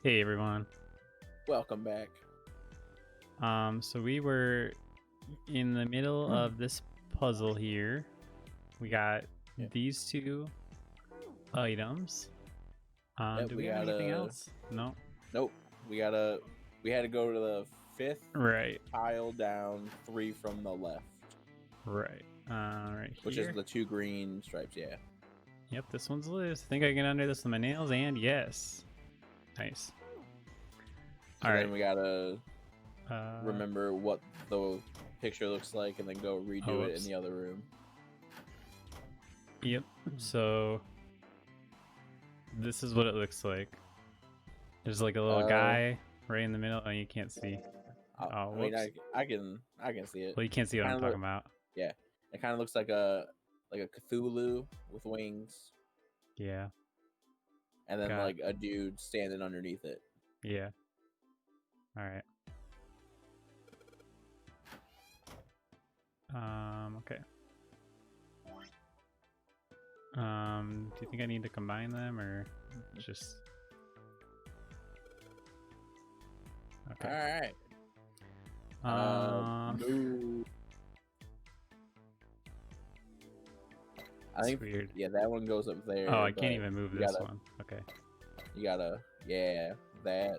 Hey everyone. Welcome back. So we were in the middle of this puzzle here. We got Yeah. these two items. Yep, Do we have anything else? No. Nope. We had to go to the fifth Right. tile down, 3 from the left, Right. Right here. which is the 2 green stripes. Yeah. Yep, this one's loose. I think I can get under this with my nails, and yes. Nice. So All then right. we gotta Uh, remember what the picture looks like, and then go redo it in the other room. Yep. So this is what it looks like. There's like a little guy right in the middle. Oh, you can't see. I mean, I can see it. Well, you can't see what I'm talking about. Yeah, it kind of looks like a Cthulhu with wings. Yeah. And then like a dude standing underneath it. Yeah. All right. Okay. Do you think I need to combine them or just? Okay. All right. No. I think weird. Yeah, that one goes up there. Oh, I can't even move this one. Okay. You gotta, that.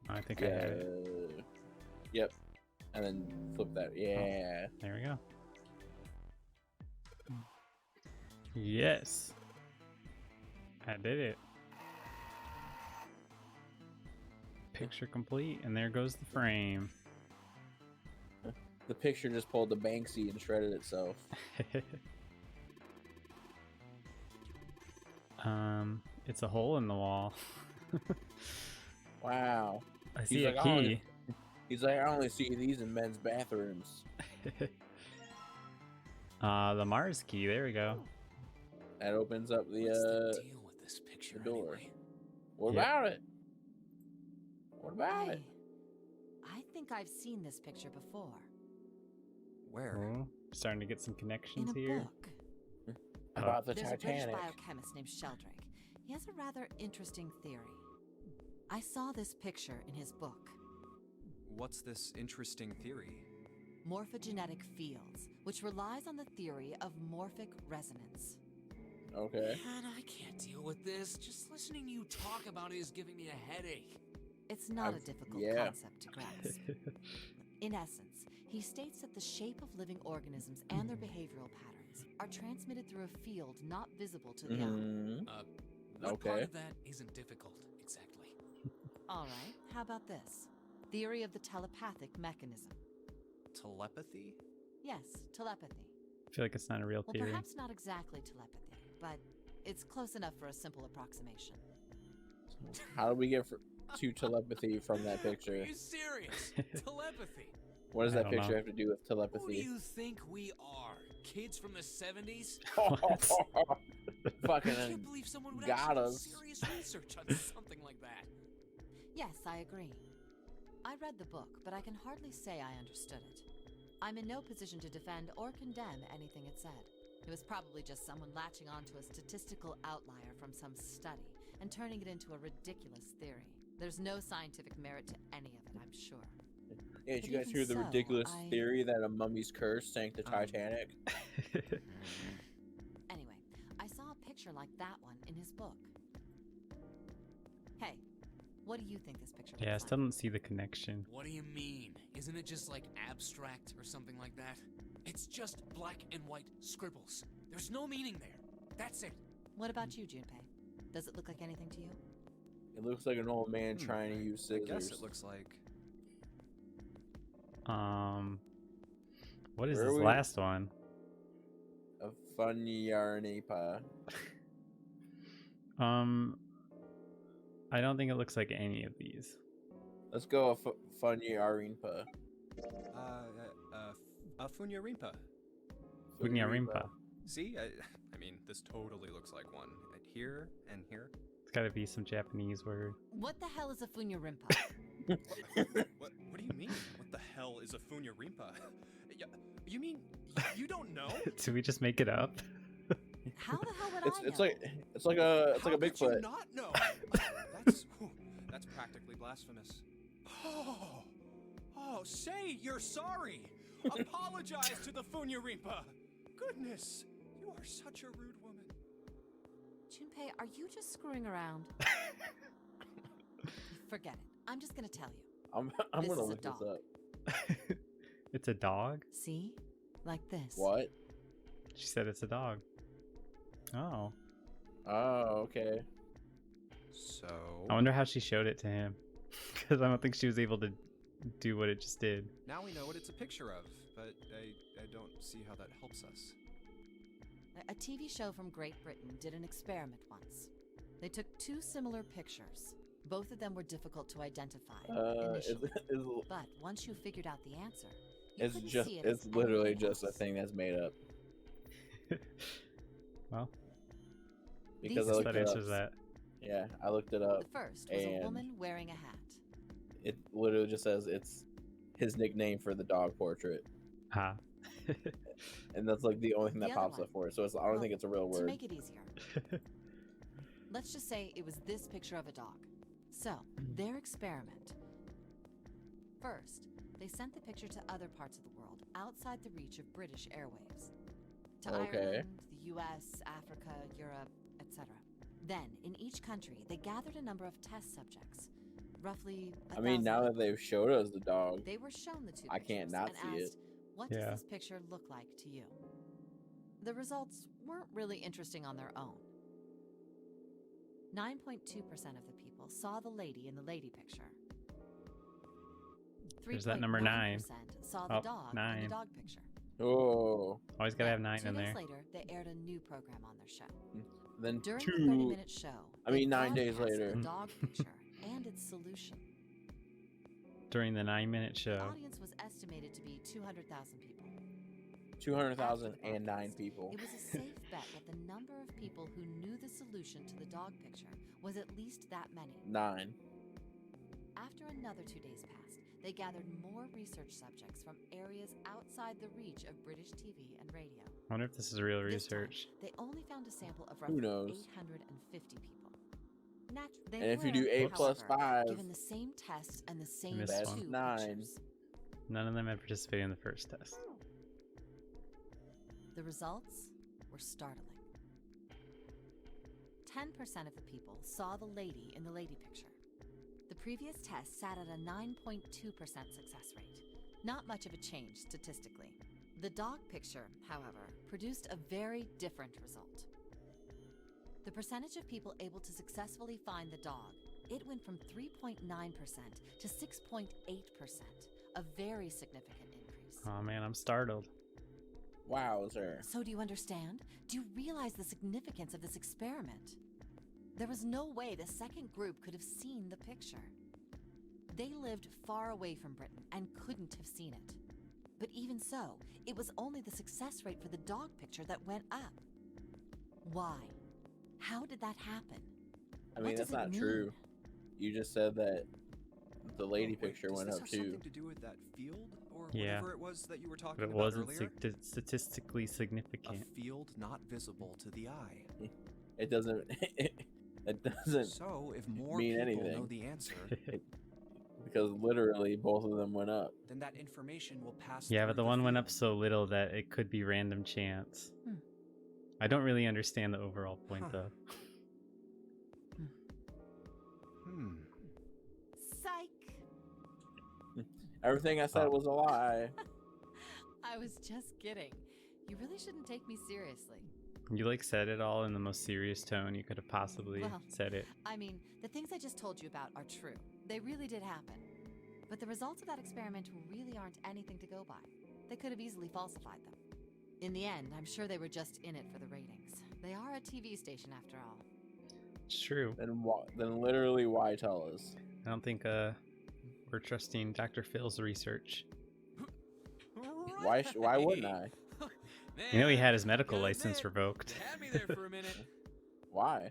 I think I had it. Yep. And then flip that. Yeah. Oh, there we go. Yes. I did it. Picture complete, and there goes the frame. The picture just pulled the Banksy and shredded itself. It's a hole in the wall. Wow. I see a key. He's like, I only see these in men's bathrooms. The Mars key. There we go. That opens up the deal with this picture door. anyway? What about it? What about it? I think I've seen this picture before. Where? Oh, starting to get some connections In a here. book. About the There's Titanic. a British biochemist named Sheldrake. He has a rather interesting theory. I saw this picture in his book. What's this interesting theory? Morphogenetic fields, which relies on the theory of morphic resonance. Okay. Man, I can't deal with this. Just listening to you talk about it is giving me a headache. It's not a difficult concept to grasp. In essence, he states that the shape of living organisms and their behavioral patterns are transmitted through a field not visible to the eye. What part of that isn't difficult, exactly? All right, how about this? Theory of the telepathic mechanism. Telepathy? Yes, telepathy. I feel like it's not a real Well, theory. perhaps not exactly telepathy, but it's close enough for a simple approximation. How do we get to telepathy from that picture? Are you serious? Telepathy? What does that picture have to do with Who do telepathy? you think we are? Kids from the 70s? Fucking I can't believe someone would got actually do us. serious research on something like that. Yes, I agree. I read the book, but I can hardly say I understood it. I'm in no position to defend or condemn anything it said. It was probably just someone latching onto a statistical outlier from some study and turning it into a ridiculous theory. There's no scientific merit to any of it, I'm sure. Yeah, did But you guys even hear the so, ridiculous theory that a mummy's curse sank the Titanic? Anyway, I saw a picture like that one in his book. Hey, what do you think this picture looks Yeah, I like? still don't see the connection. What do you mean? Isn't it just like abstract or something like that? It's just black and white scribbles. There's no meaning there. That's it. What about you, Junpei? Does it look like anything to you? It looks like an old man trying to use scissors. I guess it looks like... What is Where this are we? last one? A fun yarnipa. I don't think it looks like any of these. Let's go a fun yarinpa. Funya Rimpa. Rimpa. See? I mean, this totally looks like one. Here and here. It's gotta be some Japanese word. What the hell is a Funya Rimpa? What do you mean? What the hell is a Funya Rimpa? You mean you don't know? Did we just make it up? How the hell would It's I it's know? like it's like a How could you Bigfoot. not know? That's practically blasphemous. Oh, say you're sorry. Apologize to the Funyarimpa. Goodness, you are such a rude woman. Junpei, are you just screwing around? Forget it. I'm just gonna tell you. I'm This gonna is a look this dog. up. It's a dog? See? Like this. What? She said it's a dog. Oh. Oh, okay. So, I wonder how she showed it to him. Because I don't think she was able to do what it just did. now we know what it's a picture of, but I don't see how that helps us. A TV show from Great Britain did an experiment once. They took two similar pictures. Both of them were difficult to identify initially. But once you figured out the answer, you couldn't see it it's as literally anything just a else. thing that's made up. Well, Because These I looked that it up. answers that. Yeah, I looked it up. The first was a and woman wearing a hat. It literally just says it's his nickname for the dog portrait, Ha. and that's like the only thing The that other pops one. up for it. So I don't think it's a real To word. make it easier, let's just say it was this picture of a dog. So, their experiment. First, they sent the picture to other parts of the world outside the reach of British airwaves. To Okay. Ireland, the US, Africa, Europe, etc. Then, in each country, they gathered a number of test subjects. Roughly I mean, 1,000 now that people. they've showed us the dog, They were shown the two I can't pictures not and see it. asked, what Yeah. does this picture look like to you? The results weren't really interesting on their own. 9.2% of the people saw the lady in the lady picture. There's that number 9. 3.9% saw the Oh, dog in 9. the dog picture. oh, Always gotta have 9 2 in days there. later, they aired a new program on their show. then During the 2. 30-minute show, I they mean, 9 days broadcast later. the dog picture and its solution. During the 9-minute The show. audience was estimated to be 200,000 people. 200,000 After the and 9 broadcast, people. It was a safe bet that the number of people who knew the solution to the dog picture was at least that many. 9. After another 2 days passed, they gathered more research subjects from areas outside the reach of British TV and radio. I wonder if this is real This time, research. they only found a sample of Who roughly knows? 850 people. They And if you were, do 8 plus however, 5, given the same test and the same missed that's one. 2 9. pictures. None of them had participated in the first test. The results were startling. 10% of the people saw the lady in the lady picture. The previous test sat at a 9.2% success rate. Not much of a change statistically. The dog picture, however, produced a very different result. The percentage of people able to successfully find the dog, it went from 3.9% to 6.8%, a very significant increase. Oh man, I'm startled. wowzer. So do you understand? Do you realize the significance of this experiment? There was no way the second group could have seen the picture. They lived far away from Britain and couldn't have seen it. But even so, it was only the success rate for the dog picture that went up. Why? How did that happen? I What mean, does that's it not mean? true. You just said that the lady Oh, wait, picture does went this up have too. something to do with that field or Yeah. whatever it was that you were talking But it about wasn't earlier? statistically A significant. field not visible to the eye. It doesn't. It doesn't So, if more mean people know anything. the answer, because literally both of them went up. then that information will pass Yeah, through but the one went up field. so little that it could be random chance. Hmm. I don't really understand the overall point Huh. though. Psych! Everything I said Oh. was a lie. I was just kidding. You really shouldn't take me seriously. You like said it all in the most serious tone you could have possibly Well, said it. I mean, the things I just told you about are true. They really did happen. But the results of that experiment really aren't anything to go by. They could have easily falsified them. In the end, I'm sure they were just in it for the ratings. They are a TV station after all. It's true. Then literally, why tell us? I don't think we're trusting Dr. Phil's research. Why wouldn't I? You know he had his Man, medical gotta license admit, revoked. you had me there for a minute. Why?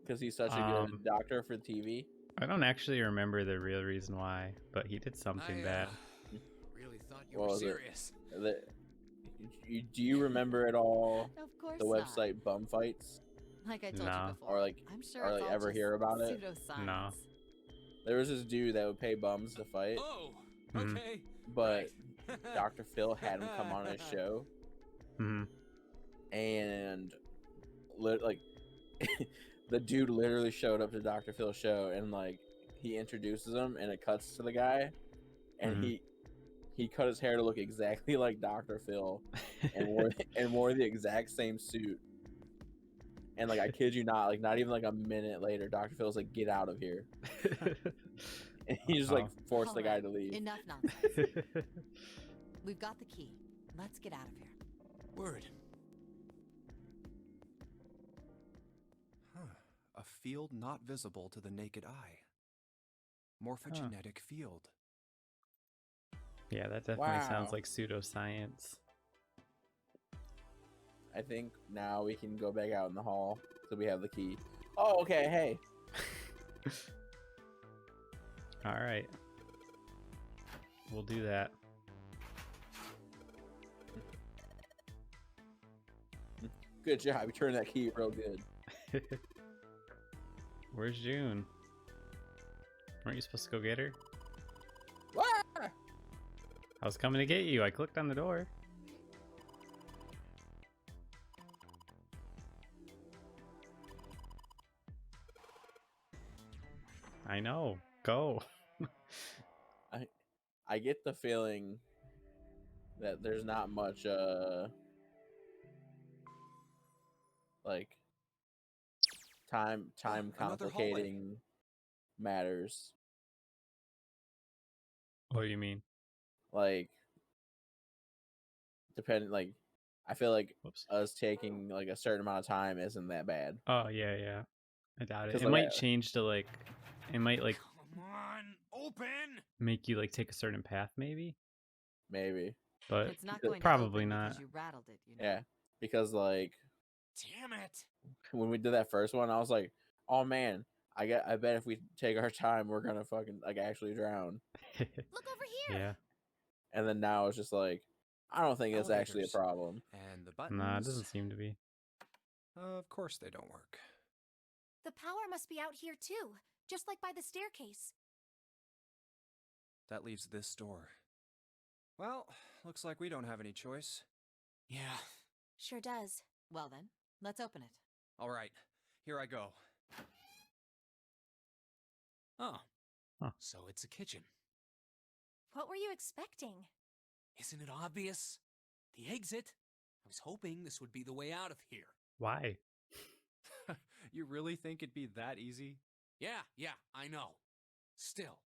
Because he's such a good doctor for TV. I don't actually remember the real reason why, but he did something I bad. really thought you What were was it? serious. That Do you remember at all Of course the not. website Bum Fights? Like I told No. you before, Or like, I'm sure or it's like all ever just hear about it? pseudoscience. No. There was this dude that would pay bums to fight, Oh, Mhm. okay. but right. Dr. Phil had him come on his show, Hmm. and like the dude literally showed up to Dr. Phil's show, and like he introduces him, and it cuts to the guy, and Mhm. he cut his hair to look exactly like Dr. Phil, and wore the exact same suit. And like I kid you not, like not even like a minute later, Dr. Phil's like, "Get out of here," and he just like forced the guy Alright, to leave. Enough nonsense. We've got the key. Let's get out of here. Word. Huh. A field not visible to the naked eye. Morphogenetic field. Yeah, that definitely sounds Wow. like pseudoscience. I think now we can go back out in the hall, so we have the key. Oh, okay. Hey, All right. We'll do that. good job. You turned that key real good. Where's June? Weren't you supposed to go get her? Ah! I was coming to get you. I clicked on the door. I know. Go. I get the feeling that there's not much like time another hallway. complicating matters. What do you mean? Like like I feel like Whoops. us taking like a certain amount of time isn't that bad. Oh, yeah, yeah. I doubt it. 'Cause, It like, might change to like, it might like Come on, open! make you like take a certain path maybe, Maybe. but It's not going probably to open not. because you rattled it, you know. Yeah. Because like Damn it! when we did that first one, I was like, oh man, I bet if we take our time we're gonna fucking like actually drown. Look over here. Yeah. And then now it's just like I don't think it's actually a Elevators. problem. And the buttons. Nah, it doesn't seem to be. Of course they don't work. The power must be out here too, just like by the staircase. That leaves this door. Well, looks like we don't have any choice. Yeah. Sure does. Well then, let's open it. All right, here I go. Oh. Huh. So it's a kitchen. What were you expecting? Isn't it obvious? The exit. I was hoping this would be the way out of here. Why? You really think it'd be that easy? Yeah, I know. Still.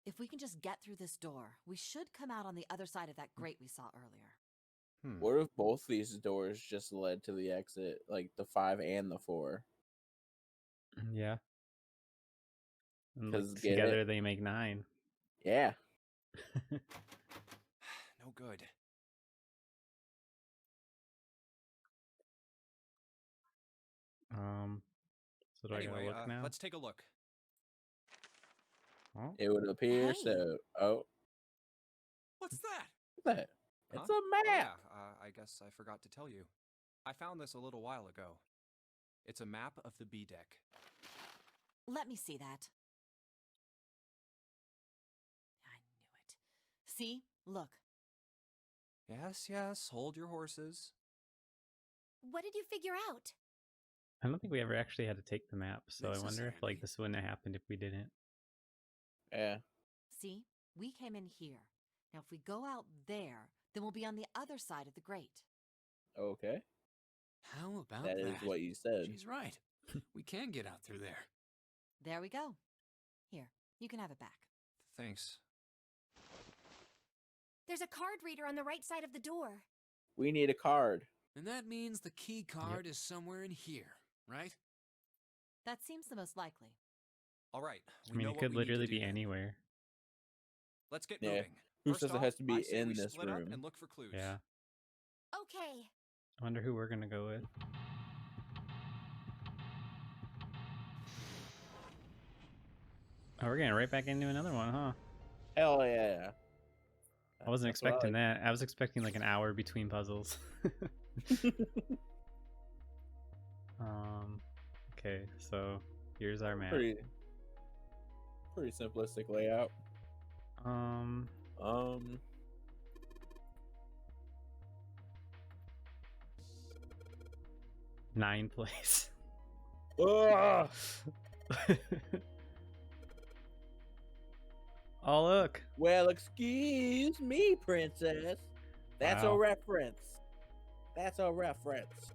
If we can just get through this door, we should come out on the other side of that grate we saw earlier. What if both these doors just led to the exit, like the 5 and the 4? Yeah. And like, 'Cause get together it? they make 9. Yeah. No good. So do I Anyway, gotta look now? let's take a look. Oh, It would appear Hey. so. Oh, What's that? what's that? It's Huh? a Oh, map. yeah, I guess I forgot to tell you. I found this a little while ago. It's a map of the B deck. Let me see that. I knew it. See? Look. Yes, hold your horses. What did you figure out? I don't think we ever actually had to take the map, so I wonder if like Necessarily. this wouldn't have happened if we didn't. Yeah. See? We came in here. Now if we go out there, then we'll be on the other side of the grate. Okay. How about That that? is what you said. She's right. We can get out through there. There we go. Here, you can have it back. Thanks. There's a card reader on the right side of the door. We need a card. And that means the key card is somewhere in here, right? That seems the most likely. All right. I mean, it could literally be anywhere. Let's get Yeah. moving. Who First says it off, has to be I say in we this split up room? and look for clues. Yeah. Okay. I wonder who we're gonna go with. Oh, we're getting right back into another one, huh? Hell yeah. I wasn't That's what I expecting like. that. I was expecting like an hour between puzzles. Okay, so here's our map. Pretty simplistic layout. Um, 9 place. Ugh! Oh look! Well, excuse me, princess. That's Wow. a reference. That's a reference.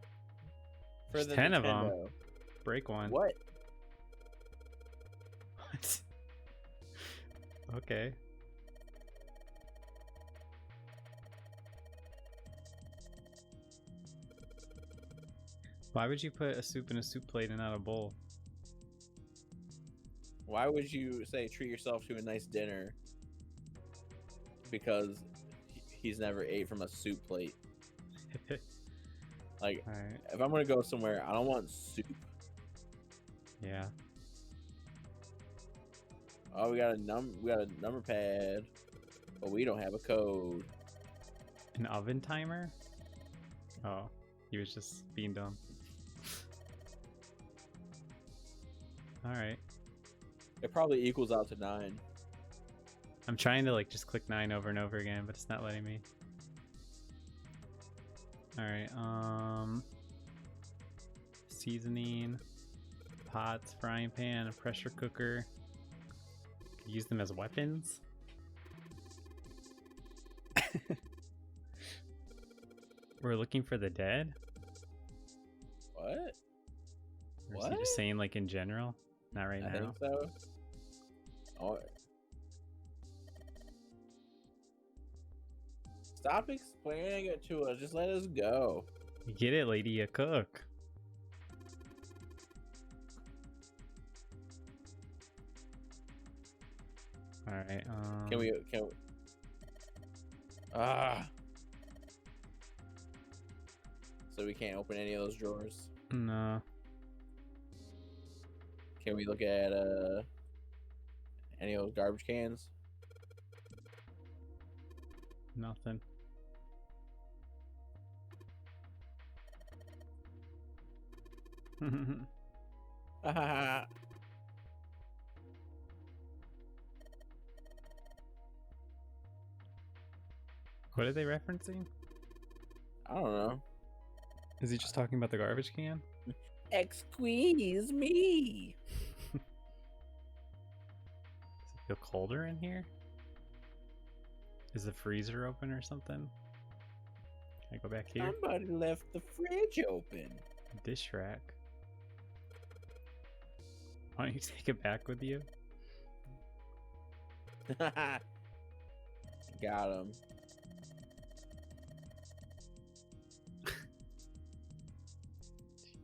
For There's the 10 of them. Nintendo. Break one. What? What? Okay. Why would you put a soup in a soup plate and not a bowl? Why would you say treat yourself to a nice dinner? Because he's never ate from a soup plate. Like, Alright. if I'm gonna go somewhere, I don't want soup. Yeah. Oh, we got a number pad, but we don't have a code. An oven timer? Oh, he was just being dumb. Alright. It probably equals out to 9. I'm trying to like just click 9 over and over again, but it's not letting me. Alright, seasoning, pots, frying pan, a pressure cooker. Could use them as weapons. We're looking for the dead? What? Or is he just saying like in general? Not right I now. think so. Oh. Stop explaining it to us. Just let us go. You get it, lady, a cook. Alright, Can we so we can't open any of those drawers. No. Can we look at any of those garbage cans? Nothing. What are they referencing? I don't know. Is he just talking about the garbage can? Excuse me. Does it feel colder in here? Is the freezer open or something? Can I go back here? Somebody left the fridge open. Dish rack. Why don't you take it back with you? Got him.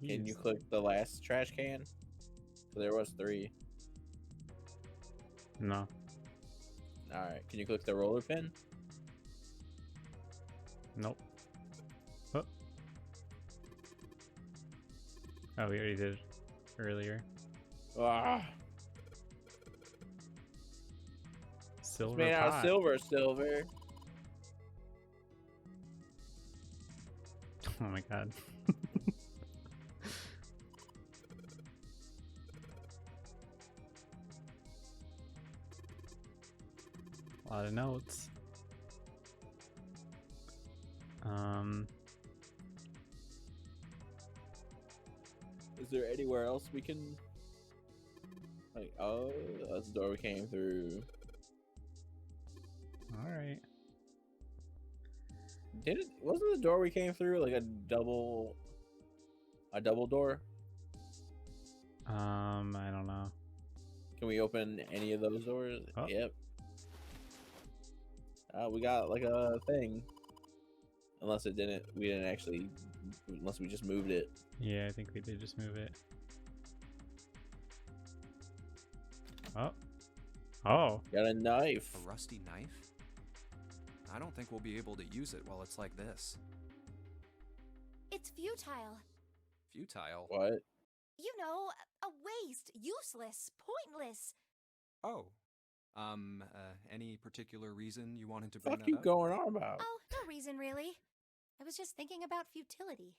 Can you Jeez. click the last trash can? There was 3. No. Alright, can you click the roller pin? Nope. Oh. Oh, we already did earlier. Ah, Silver it's made out of pot. silver. Oh my god. A lot of notes. Is there anywhere else we can... Like, oh, that's the door we came through. Alright. Wasn't the door we came through like a double door? I don't know. Can we open any of those doors? Oh. Yep. We got like a thing. Unless we didn't actually, unless we just moved it. Yeah, I think we did just move it. Oh. Oh. Got a knife. A rusty knife? I don't think we'll be able to use it while it's like this. It's futile. Futile? What? You know, a waste, useless, pointless. Oh, Any particular reason you wanted to bring Fuck that you up? going on about? Oh, no reason really. I was just thinking about futility.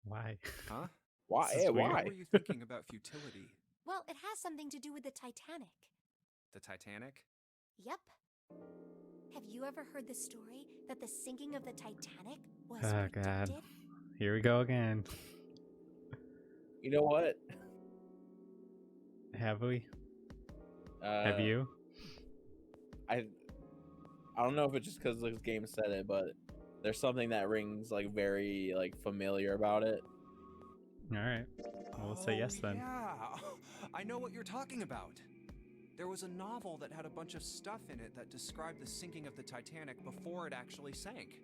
Why? Huh? Why? This is Yeah, weird. Why why? were you thinking about futility? Well, it has something to do with the Titanic. The Titanic? Yep. Have you ever heard the story that the sinking of the Titanic was Oh, predicted? God. Here we go again. You know what? Have we? Have you? I don't know if it's just because this game said it, but there's something that rings like very like familiar about it. All right. Well, let's say yes then. Yeah, I know what you're talking about. There was a novel that had a bunch of stuff in it that described the sinking of the Titanic before it actually sank.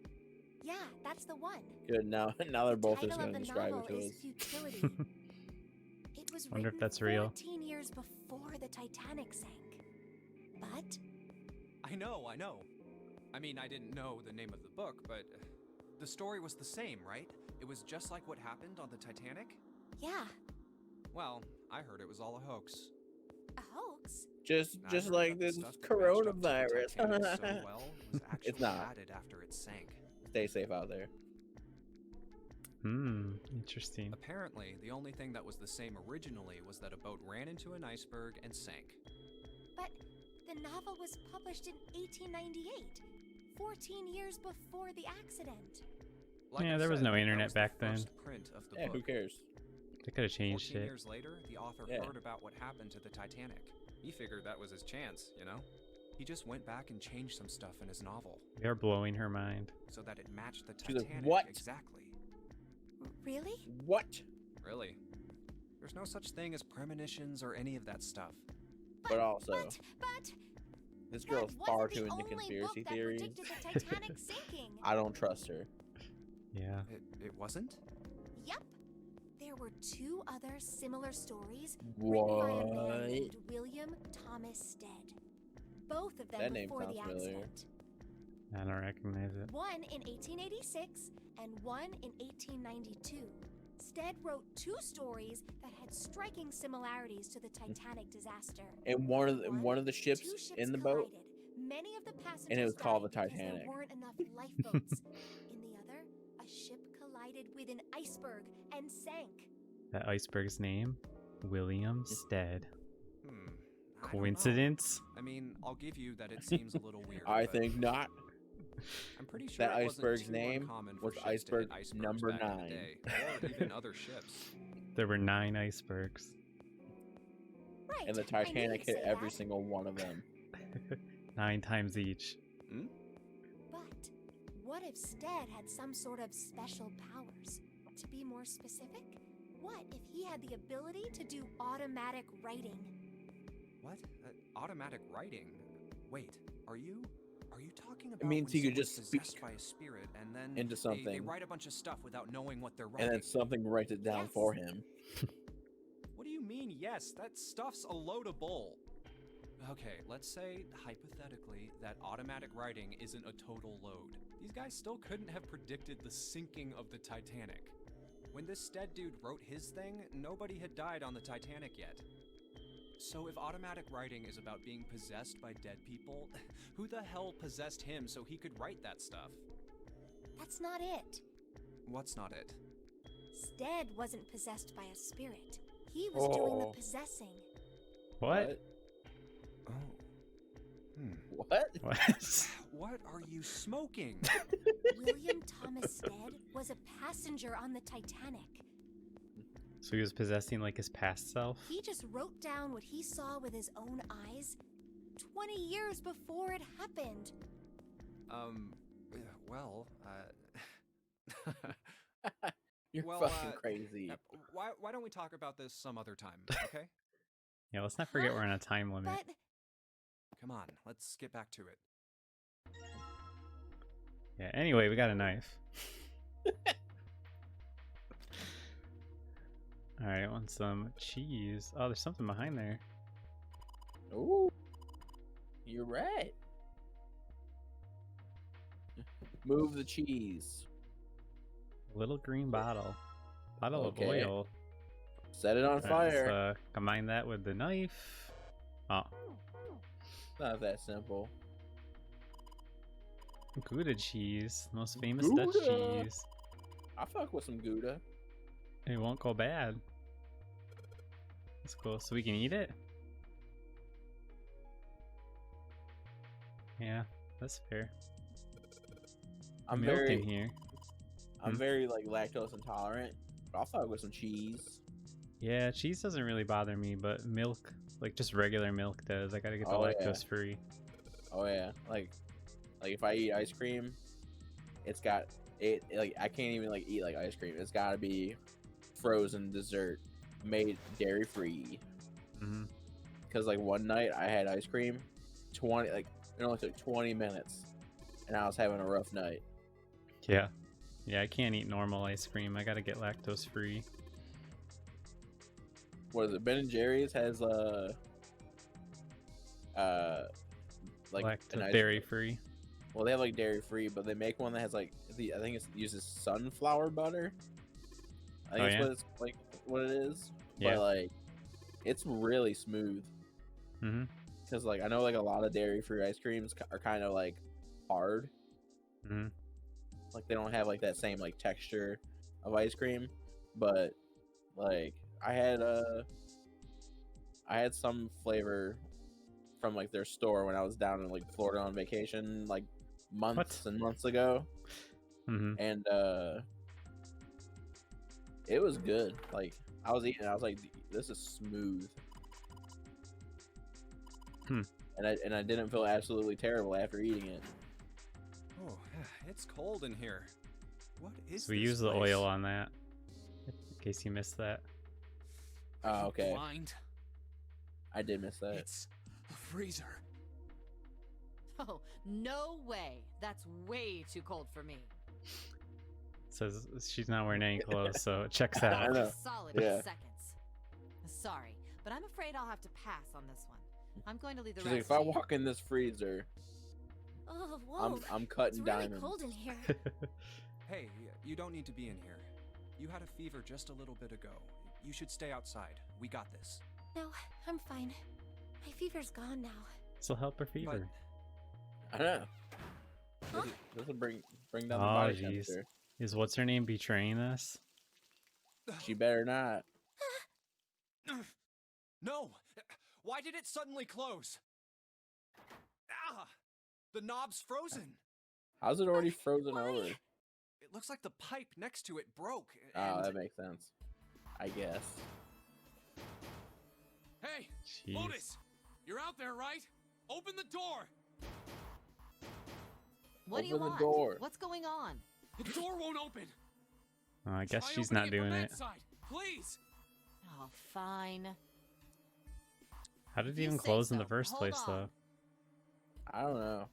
Yeah, that's the one. Good. Now they're both just Title gonna of the describe novel it to is us. Futility. It was Wonder if written that's real. 14 years before the Titanic sank. But I know. I mean, I didn't know the name of the book, but the story was the same, right? It was just like what happened on the Titanic? yeah, Well, I heard it was all a hoax. a hoax. Just I heard like that the this stuff that matched up to the coronavirus. Titanic so well was actually It's not. added after it sank. Stay safe out there. Interesting. Apparently, the only thing that was the same originally was that a boat ran into an iceberg and sank. But the novel was published in 1898, 14 years before the accident. Like Yeah, I there was said, no that internet was the back then. first print of the Yeah, book. who cares? They could have changed 14 it. years later, the author Yeah. heard about what happened to the Titanic. He figured that was his chance, you know? He just went back and changed some stuff in his novel They're blowing her mind. so that it matched the She's like, Titanic "What?" exactly. Really? What? Really? There's no such thing as premonitions or any of that stuff. But also, But this that girl's wasn't far the too into only conspiracy book that theories. predicted the Titanic sinking. I don't trust her. Yeah. It wasn't? Yep. There were two other similar stories written by a man What? named William Thomas Stead. Both of them That name before the sounds familiar. accident. I don't recognize it. One in 1886 and one in 1892. Stead wrote two stories that had striking similarities to the Titanic disaster. And one of the Two ships in the boat. collided. Many of the passengers And it was called the died because Titanic. There weren't enough lifeboats. In the other, a ship collided with an iceberg and sank. That iceberg's name? William Stead. I don't know. Coincidence? I mean, I'll give you that it seems a little weird. I but think not. I'm pretty sure That it wasn't iceberg's too name uncommon for was ships to hit iceberg icebergs number back in the 9. day, or even other ships. There were 9 icebergs. Right. And the I knew Titanic you'd hit say every that. single one of them. 9 times each. But what if Stead had some sort of special powers? To be more specific, what if he had the ability to do automatic writing? What? Automatic writing? Wait, are you talking about means when he could someone's just possessed speak by a spirit and then into They something. write a bunch of stuff without knowing what they're writing? And then something writes it down Yes. for him. What do you mean, yes? That stuff's a load of bull. Okay, let's say, hypothetically, that automatic writing isn't a total load. These guys still couldn't have predicted the sinking of the Titanic. When this Stead dude wrote his thing, nobody had died on the Titanic yet. So if automatic writing is about being possessed by dead people, who the hell possessed him so he could write that stuff? That's not it. What's not it? Stead wasn't possessed by a spirit. He was doing the Oh. possessing. What? Oh. What? What? What are you smoking? William Thomas Stead was a passenger on the Titanic. So he was possessing like his past self? He just wrote down what he saw with his own eyes 20 years before it happened. Well, You're Well, fucking crazy. why don't we talk about this some other time, okay? Yeah, let's not forget we're on a time limit. But Come on, let's get back to it. Yeah, anyway, we got a knife. Alright, I want some cheese. Oh, there's something behind there. Ooh. You're right. Move the cheese. Little green bottle. Bottle Okay. of oil. Set it on Alright, fire. let's combine that with the knife. Oh. Not that simple. Gouda cheese, most famous Dutch Gouda. cheese. I fuck with some Gouda. It won't go bad. That's cool. So we can eat it? Yeah, that's fair. I'm Milk very, in here. I'm very like lactose intolerant. But I'll fuck with some cheese. Yeah, cheese doesn't really bother me, but milk, like just regular milk does. I gotta get the Oh, yeah. lactose free. Oh yeah, like if I eat ice cream, it's got it like I can't even like eat like ice cream. It's gotta be frozen dessert, made dairy free. Hmm. Because like one night I had ice cream, it only took 20 minutes, and I was having a rough night. Yeah. Yeah, I can't eat normal ice cream. I gotta get lactose free. What is it? Ben and Jerry's has like an ice Dairy free. Well, they have like dairy free, but they make one that has like I think it uses sunflower butter. I think Oh, that's yeah? what it's like what it is. Yeah. But like it's really smooth. Mm-hmm. Because like I know like a lot of dairy free ice creams are kind of like hard. Mm-hmm. Like they don't have like that same like texture of ice cream. But like I had some flavor from like their store when I was down in like Florida on vacation like months and months ago. Mm-hmm. And it was good. Like I was eating, I was like, "This is smooth." And I didn't feel absolutely terrible after eating it. Oh, it's cold in here. What is So we this use the place? oil on that, in case you missed that. Oh, okay. Blind. I did miss that. It's a freezer. Oh, no way. That's way too cold for me. It says she's not wearing any clothes, so it checks I out. know. Solid Yeah. seconds. Sorry, but I'm afraid I'll have to pass on this one. I'm going to leave the She's like, rest if I to you. walk in this freezer, Oh, whoa. I'm It's cutting really diamonds. cold in here. Hey, you don't need to be in here. You had a fever just a little bit ago. You should stay outside. We got this. No, I'm fine. My fever's gone now. This'll help her fever. I know. Huh? This will bring down the Oh, body jeez. temperature. Is what's her name betraying us? She better not. No! Why did it suddenly close? Ah! The knob's frozen. How's it already frozen over? It looks like the pipe next to it broke. Oh, And that makes sense. I guess. Hey, Jeez. Otis, you're out there, right? Open the door. What do you Open the want? door. What's going on? The door won't open. Oh, I guess Try she's opening not doing from it. that side, please. Oh, fine. How did it You even say close in the so. first Hold place, on. though? I don't know.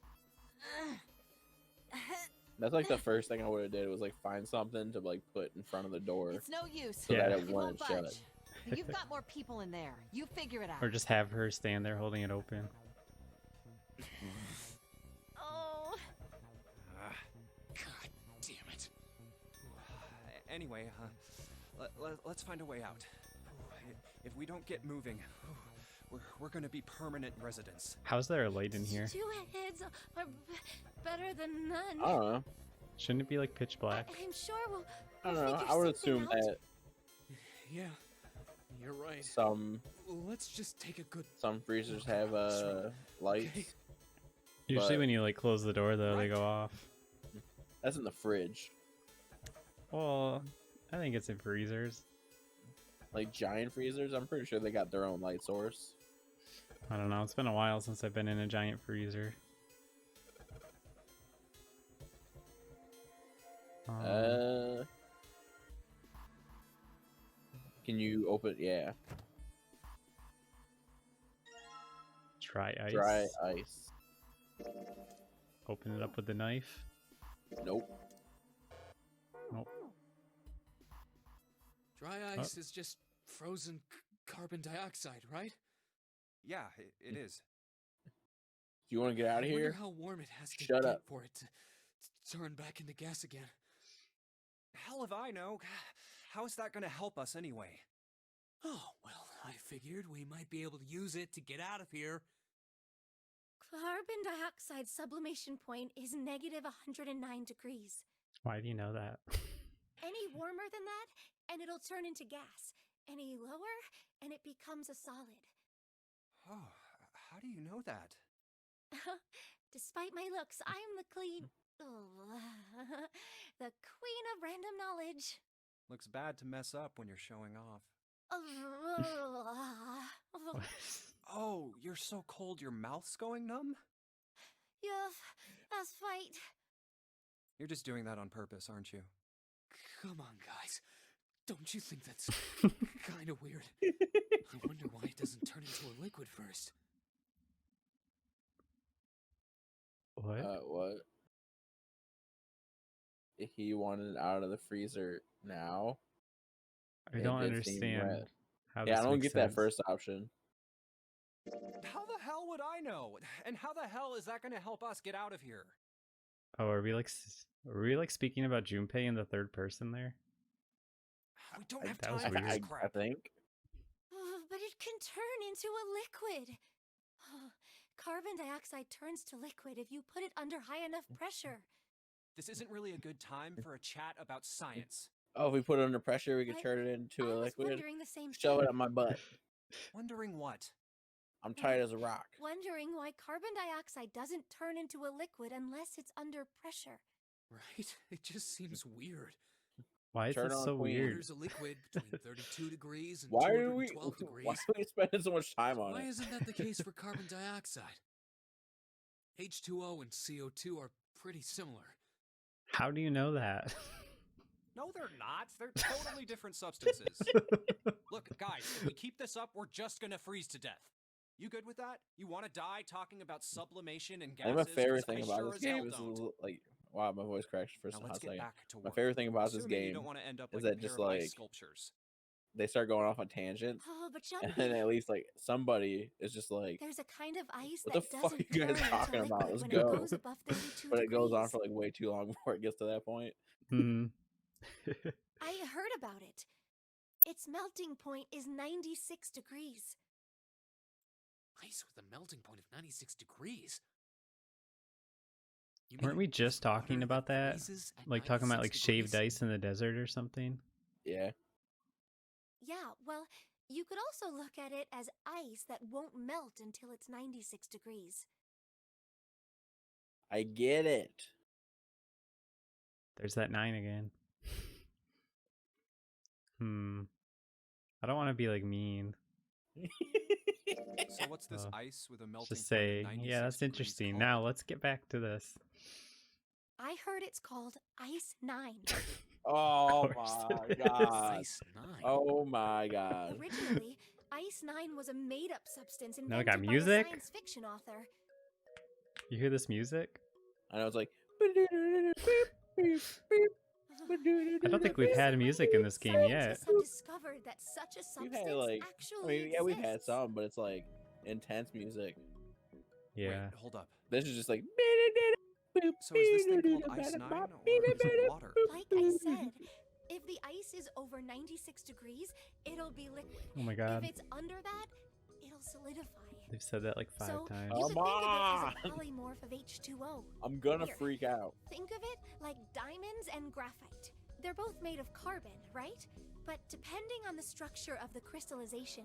That's like the first thing I would have did was like find something to like put in front of the door. It's no use. So that Yeah. it It wouldn't won't shut. budge. You've got more people in there. You figure it out. Or just have her stand there holding it open. Oh. God damn it. Anyway, let's find a way out. If we don't get moving, we're gonna be permanent residents. How's there a light in here? Two heads are better than none. I don't know. Shouldn't it be like pitch black? I'm sure we'll. I don't we'll know. figure I would something assume out. that Yeah, you're right. some Let's just take a good. freezers have lights. Okay. Usually but- when you like close the door, though, they go off. That's in the fridge. Well, I think it's in freezers. Like giant freezers, I'm pretty sure they got their own light source. I don't know. It's been a while since I've been in a giant freezer. Can you open? Yeah, Dry ice. dry ice. Open it up with the knife. Nope. Nope. Dry ice is just frozen carbon dioxide, right? Yeah, it is. Do you want to get out of I wonder here? how warm it has to Shut get up. for it to turn back into gas again. Hell if I know. How is that gonna help us anyway? Oh, well, I figured we might be able to use it to get out of here. Carbon dioxide sublimation point is negative 109 degrees. Why do you know that? Any warmer than that, and it'll turn into gas. Any lower, and it becomes a solid. Oh, how do you know that? Despite my looks, I'm the the queen of random knowledge. Looks bad to mess up when you're showing off. Oh, you're so cold your mouth's going numb? Yes, that's right. You're just doing that on purpose, aren't you? Come on, guys. Don't you think that's kind of weird? I wonder why it doesn't turn into a liquid first. What? What? If he wanted it out of the freezer now, I it don't did seem understand red. how Yeah, this I don't makes get that sense. first option. How the hell would I know? And how the hell is that going to help us get out of here? Oh, are we like speaking about Junpei in the third person there? We don't have that was time for this weird. crap. I think. But it can turn into a liquid. Carbon dioxide turns to liquid if you put it under high enough pressure. This isn't really a good time for a chat about science. Oh, if we put it under pressure, we could I- turn it into I a was liquid. wondering the same Shove thing. it up my butt. Wondering what? I'm tight as a rock. Wondering why carbon dioxide doesn't turn into a liquid unless it's under pressure. Right? It just seems weird. Why is Turn it on so Queen. weird? There's a liquid between 32 degrees and Why are we? 212 degrees. Why are we spending so much time on Why it? isn't that the case for carbon dioxide? H2O and CO2 are pretty similar. How do you know that? No, they're not. They're totally different substances. Look, guys, if we keep this up, we're just gonna freeze to death. You good with that? You want to die talking about sublimation and I gases? think my favorite 'Cause thing I about sure this as hell game is don't. like, wow, my voice cracked for Now a let's hot get second. back to My work. favorite thing about this Assuming you game don't want to end up is like that a just, pair of ice like, sculptures. they start going off on tangents, Oh, but and Junpei, then at least like somebody is just like, there's a kind of ice what that the fuck are doesn't you guys turn into talking about? liquid Let's when go. it goes above 32 but it degrees. goes on for like way too long before it gets to that point. Hmm. I heard about it. Its melting point is 96 degrees. Ice with a melting point of 96 degrees. You Weren't mean we just water talking about that? freezes at Like talking about like 96 shaved degrees? ice in the desert or something? Yeah. Yeah, well, you could also look at it as ice that won't melt until it's 96 degrees. I get it. There's that 9 again. I don't want to be like mean. So what's this Oh, ice with a melting Just point say, of 96 yeah, that's degrees interesting. called? Now let's get back to this. I heard it's called Ice 9. Oh course my it is. god. Ice 9. Oh my god. Originally, Ice 9 was a made-up substance Now we got invented by a music? science fiction author. You hear this music? I know it's like. I don't think we've had music in this game yet. Scientists have discovered that such a We've substance had like, actually I mean, yeah, we've had exists. some, but it's like intense music. Yeah. Wait, hold up. This is just like. So is this thing called Ice 9 or is it water? Like I said, if the ice is over 96 degrees, it'll be liquid. Oh my god. If it's under that, it'll solidify. They've said that like 5 So times. you could think Come of on! it as a polymorph of H2O. I'm gonna Here. freak out. Think of it like diamonds and graphite. They're both made of carbon, right? But depending on the structure of the crystallization,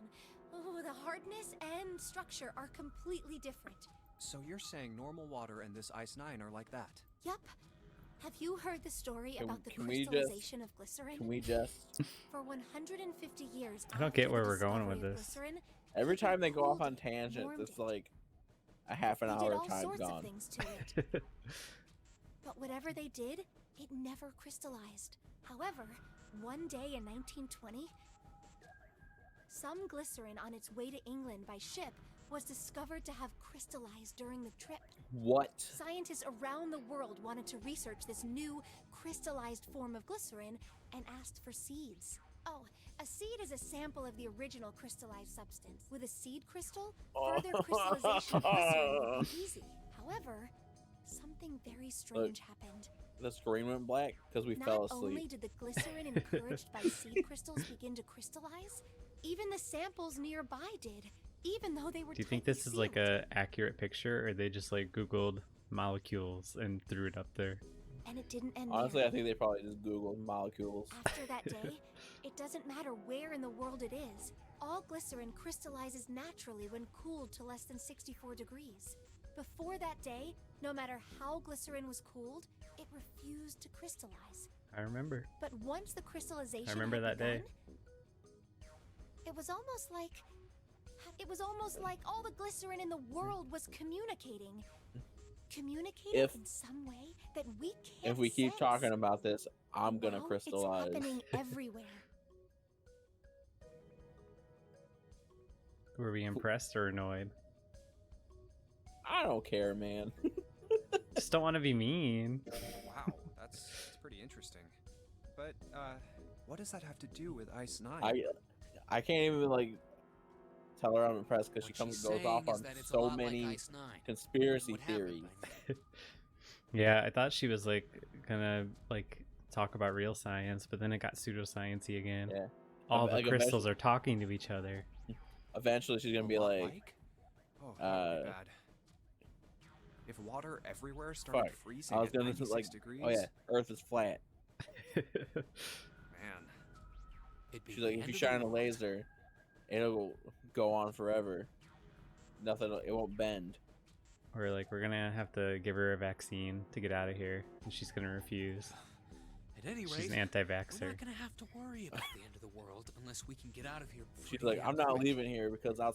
the hardness and structure are completely different. So you're saying normal water and this Ice 9 are like that? Yup. Have you heard the story Can- about the can we just- crystallization of glycerin? Can we just? For 150 years I don't get after where the we're going discovery with of this. glycerin, Every time they go off cooled on it, tangents, warmed it's it. like a half an They hour did of all time sorts of gone. things to it. But whatever they did, it never crystallized. However, one day in 1920, some glycerin on its way to England by ship was discovered to have crystallized during the trip. What? Scientists around the world wanted to research this new crystallized form of glycerin and asked for seeds. Oh, a seed is a sample of the original crystallized substance. With a seed crystal, further crystallization of glycerin would be easy. However, something very strange happened. The screen went black because we Not fell only asleep. did the glycerin encouraged by seed crystals begin to crystallize, even the samples nearby did. even though they were. Do you think tightly this is like sealed. a accurate picture, or they just like Googled molecules and threw it up there? And it didn't end Honestly, there. I think they probably just Googled molecules. After that day, it doesn't matter where in the world it is. All glycerin crystallizes naturally when cooled to less than 64 degrees. Before that day, no matter how glycerin was cooled, it refused to crystallize. I remember. But once the crystallization I remember had that day. begun, it was almost like all the glycerin in the world was communicating. Communicating If- in some way that we can't If we keep sense. talking about this, I'm gonna Now crystallize. It's happening everywhere. Were we impressed or annoyed? I don't care, man. Just don't want to be mean. Wow, that's pretty interesting. But what does that have to do with Ice 9? I can't even like tell her I'm impressed because she What she's goes off saying is on that it's a so lot many like Ice 9. conspiracy What happened, theories. I mean. Yeah, I thought she was like gonna like talk about real science, but then it got pseudoscience-y again. Yeah. All the Like, crystals are talking to each other. Eventually, she's gonna A be lot like, Oh, that would be uh, bad. If water everywhere started "Fuck." freezing I was at gonna 96 like, degrees, "Oh yeah, Earth is flat." man. It'd be She's the like, "If end you of the shine a world. laser, it'll go on forever. Nothing, it won't bend." Or like we're gonna have to give her a vaccine to get out of here, and she's gonna refuse. At any She's rate, an we're anti-vaxxer. not gonna have to worry about the end of the world unless we can get out of here. She's pretty like, damn "I'm not quick. leaving here because out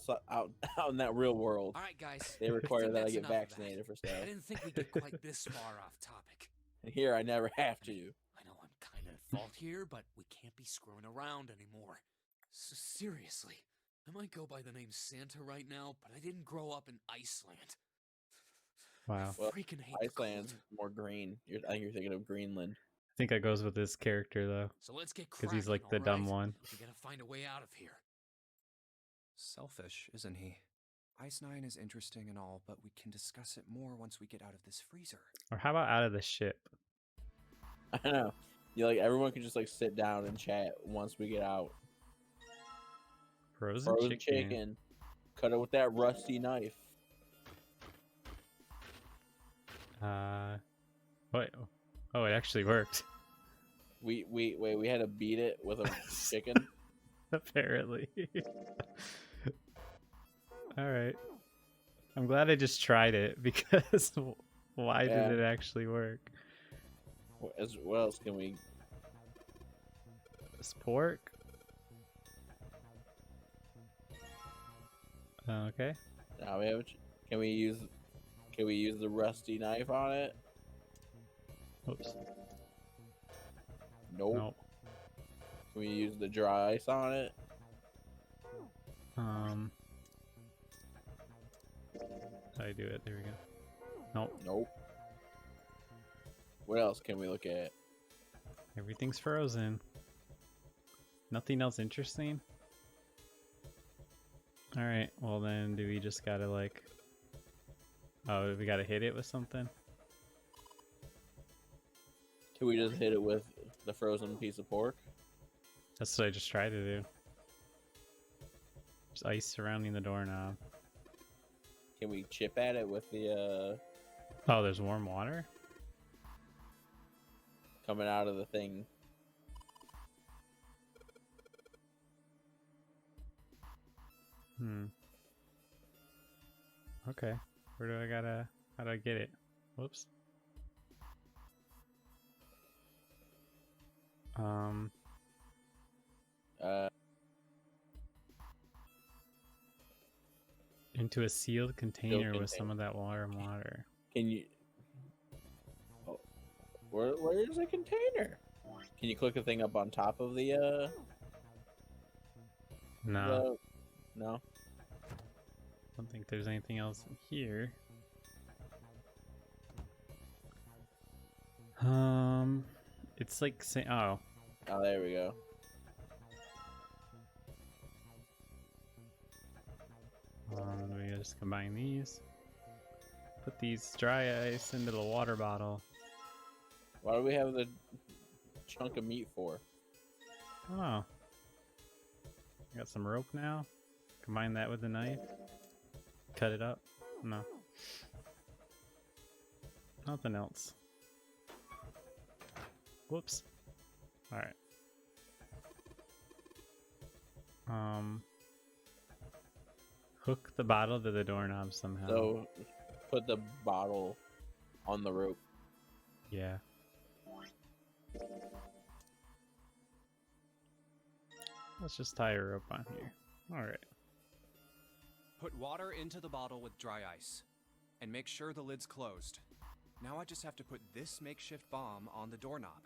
in that real world, All right, guys. they I require think that I that's get enough of that. vaccinated for stuff. I didn't think we'd get quite this far off topic. And here, I never have to." I know I'm kind of at fault here, but we can't be screwing around anymore. So seriously, I might go by the name Santa right now, but I didn't grow up in Iceland. Wow. Well, Freaking hate Iceland's the cold. more green. I think you're thinking of Greenland. I think that goes with this character though, So let's get because cracking. he's like the all dumb right? one. We gotta find a way out of here. Selfish, isn't he? Ice 9 is interesting and all, but we can discuss it more once we get out of this freezer. Or how about out of the ship? I know. You like everyone can just like sit down and chat once we get out. Frozen, Frozen chicken. chicken. Cut it with that rusty knife. What? Oh, it actually worked. We had to beat it with a chicken. Apparently. All right. I'm glad I just tried it because why Yeah. did it actually work? What else can we? This pork. Okay. Now we have. Can we use the rusty knife on it? Oops. Nope. Nope. Can we use the dry ice on it? How do I do it? There we go. Nope. Nope. What else can we look at? Everything's frozen. Nothing else interesting? Alright, well then do we just gotta like... Oh, we gotta hit it with something? Can we just hit it with the frozen piece of pork? That's what I just tried to do. Just ice surrounding the doorknob. Can we chip at it with the Oh, there's warm water? coming out of the thing? Okay. Where do I gotta... How do I get it? Whoops. Into a sealed container with some container. of that warm water. Can you? Oh, where's the container? Can you click the thing up on top of the No, no? I don't think there's anything else in here. It's like saying, oh, Oh, there we go. we just combine these. Put these dry ice into the water bottle. Why do we have the chunk of meat for? Oh, got some rope now. Combine that with the knife. Cut it up. No. Nothing else. Whoops. Alright. Hook the bottle to the doorknob somehow. So put the bottle on the rope. Yeah. Let's just tie a rope on here. Alright. Put water into the bottle with dry ice. And make sure the lid's closed. Now I just have to put this makeshift bomb on the doorknob.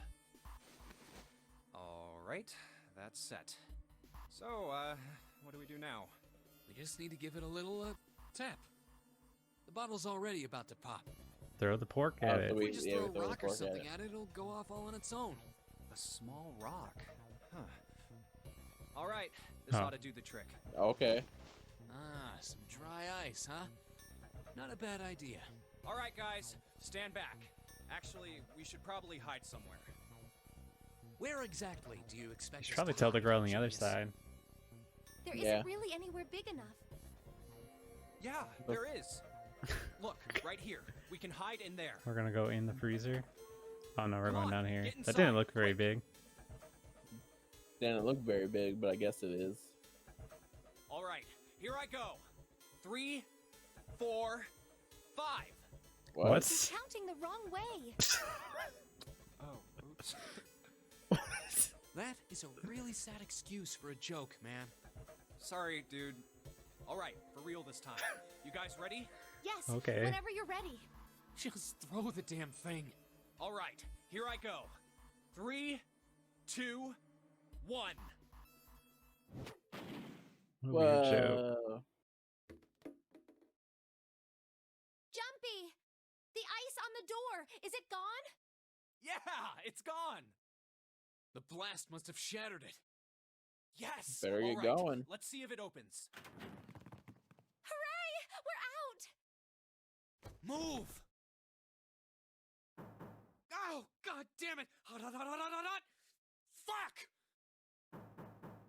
Alright, that's set. So, what do we do now? We just need to give it a little, tap. The bottle's already about to pop. Throw the pork at it. so If we just throw a the rock or pork at something it. at it, it'll go off all on its own. A small rock. Huh. Alright, this Huh. ought to do the trick. Okay. Ah, some dry ice, huh? Not a bad idea. Alright, guys, stand back. Actually, we should probably hide somewhere. Where exactly do you expect Should us probably to tell the hide, girl on the other Genius? side. There Yeah. isn't really anywhere big enough. Yeah, there is. Look, right here. We can hide in there. We're gonna go in the freezer. Oh no, we're Come going on, down here. get That didn't inside, look very quick. big. Didn't look very big, but I guess it is. Alright, here I go. 3, 4, 5. What? What's Counting the wrong way. Oh, oops. That is a really sad excuse for a joke, man. Sorry, dude. Alright, for real this time. You guys ready? Yes. Okay. Whenever you're ready. Just throw the damn thing. Alright, here I go. 3, 2, 1. weird joke? Whoa. Jumpy! The ice on the door. Is it gone? Yeah, it's gone. The blast must have shattered it. Yes. Better get Alright, going. Let's see if it opens. Hooray! We're out! Move! Oh, god damn it! Hot, hot, hot, hot, hot, hot, hot! Fuck!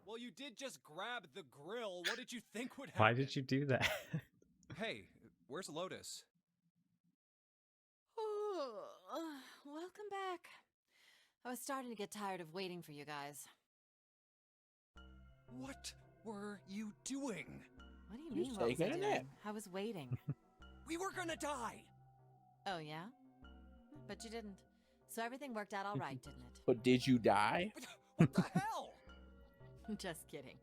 Well, you did just grab the grill. What did you think would happen? Why did you do that? Hey, where's Lotus? Welcome back. I was starting to get tired of waiting for you guys. What were you doing? What do you Just mean, what was I taking a doing? nap. I was waiting. We were gonna die. Oh, yeah? But you didn't. So everything worked out all right, didn't it? But did you die? What the hell? Just kidding.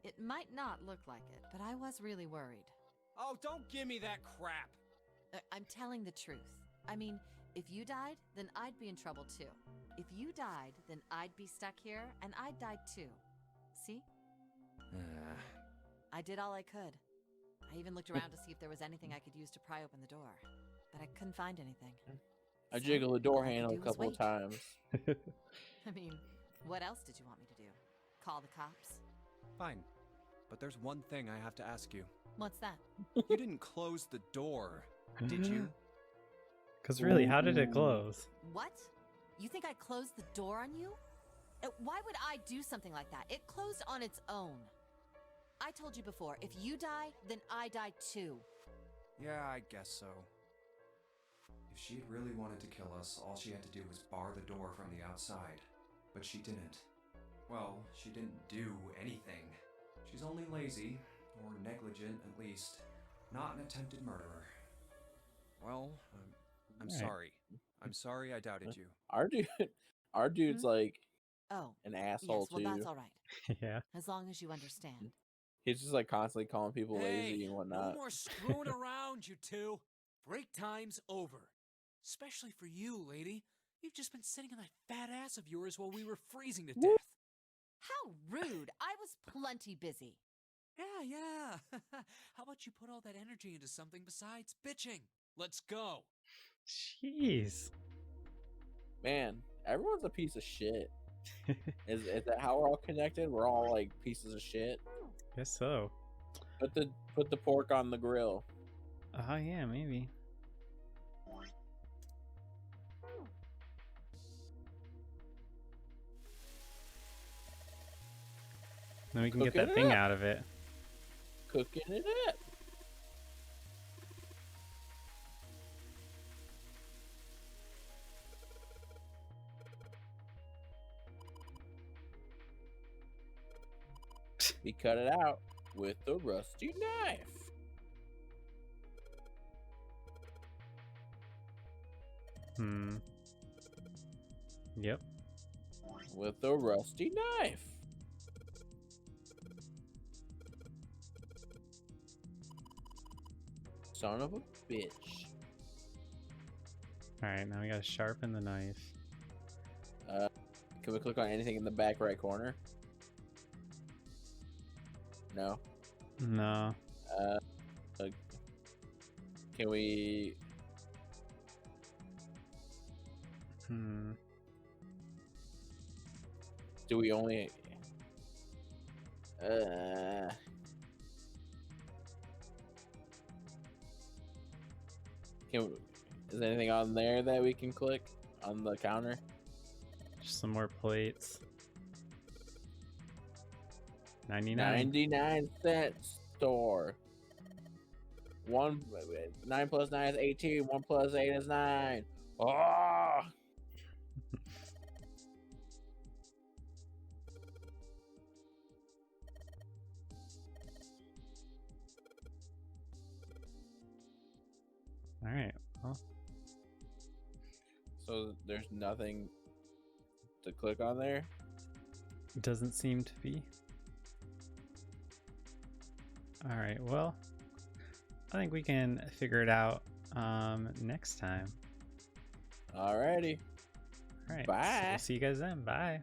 It might not look like it, but I was really worried. Oh, don't give me that crap. I'm telling the truth. I mean, if you died, then I'd be in trouble too. If you died, then I'd be stuck here, and I'd die too. See? I did all I could. I even looked around to see if there was anything I could use to pry open the door, but I couldn't find anything. I So, jiggled the door all I could handle a do was couple of wait. times. I mean, what else did you want me to do? Call the cops? Fine, but there's one thing I have to ask you. What's that? You didn't close the door, did you? Because really, how did it close? What? You think I closed the door on you? Why would I do something like that? It closed on its own. I told you before, if you die, then I die too. Yeah, I guess so. If she really wanted to kill us, all she had to do was bar the door from the outside. But she didn't. Well, she didn't do anything. She's only lazy, or negligent at least, not an attempted murderer. Well, I'm Alright. sorry. I'm sorry I doubted you. Our dude's like Oh, an yes, asshole well, too. that's all right. Yeah. As long as you understand. He's just like constantly calling people lazy Hey, and no whatnot. more screwing around, you two. Break time's over. Especially for you, lady. You've just been sitting on that fat ass of yours while we were freezing to death. How rude! I was plenty busy. Yeah. How about you put all that energy into something besides bitching? Let's go. Jeez. Man, everyone's a piece of shit. Is that how we're all connected? We're all like pieces of shit. Guess so. Put the pork on the grill. Oh yeah, maybe. Then we can get Cook that it thing up. out of it. cooking it up. We cut it out with the rusty knife. Yep. With the rusty knife. Son of a bitch. Alright, now we gotta sharpen the knife. Can we click on anything in the back right corner? No. No. Can we? Do we only? Is there anything on there that we can click on the counter? Just some more plates. 99. 99-cent store. 9 plus 9 is 18. 1 plus 8 is 9. Oh! Alright, well. So there's nothing to click on there? It doesn't seem to be. Alright, well, I think we can figure it out next time. Alrighty. Alright, Bye. so we'll see you guys then. Bye.